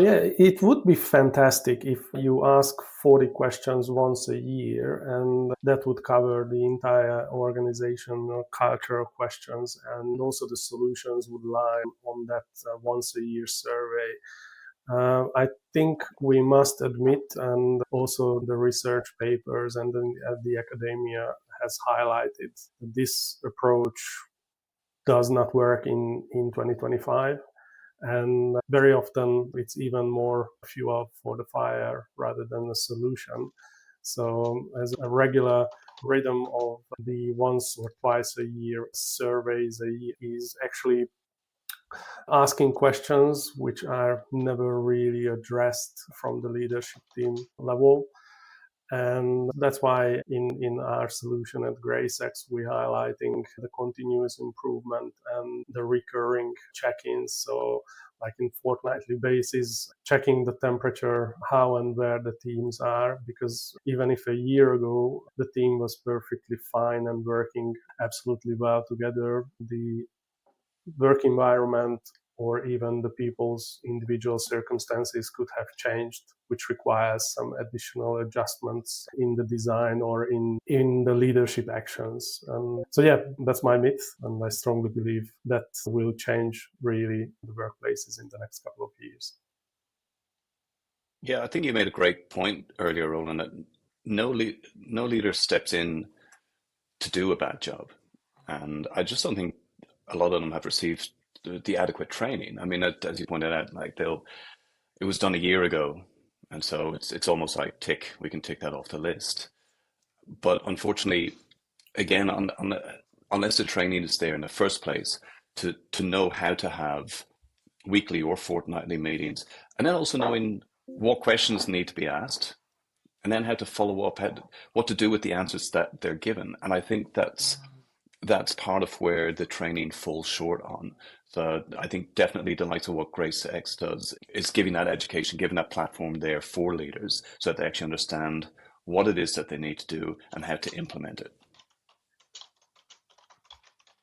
Yeah, it would be fantastic if you ask 40 questions once a year, and that would cover the entire organizational cultural questions, and also the solutions would lie on that once a year survey. I think we must admit, and also the research papers and the academia has highlighted, that this approach does not work in 2025. And very often it's even more fuel for the fire rather than a solution. So as a regular rhythm of the once or twice a year surveys is actually asking questions which are never really addressed from the leadership team level. And that's why in our solution at GRACEX, we're highlighting the continuous improvement and the recurring check-ins. So like in fortnightly basis, checking the temperature, how and where the teams are, because even if a year ago the team was perfectly fine and working absolutely well together, the work environment or even the people's individual circumstances could have changed, which requires some additional adjustments in the design or in the leadership actions. So yeah, that's my myth, and I strongly believe that will change really the workplaces in the next couple of years. Yeah, I think you made a great point earlier, Roland, that no leader steps in to do a bad job. And I just don't think a lot of them have received the adequate training. I mean, as you pointed out, like it was done a year ago, and so it's almost like we can tick that off the list. But unfortunately, again, unless the training is there in the first place to know how to have weekly or fortnightly meetings, and then also knowing what questions need to be asked, and then how to follow up, what to do with the answers that they're given. And I think that's part of where the training falls short on. So I think definitely the likes of what GRACEX does is giving that education, giving that platform there for leaders so that they actually understand what it is that they need to do and how to implement it.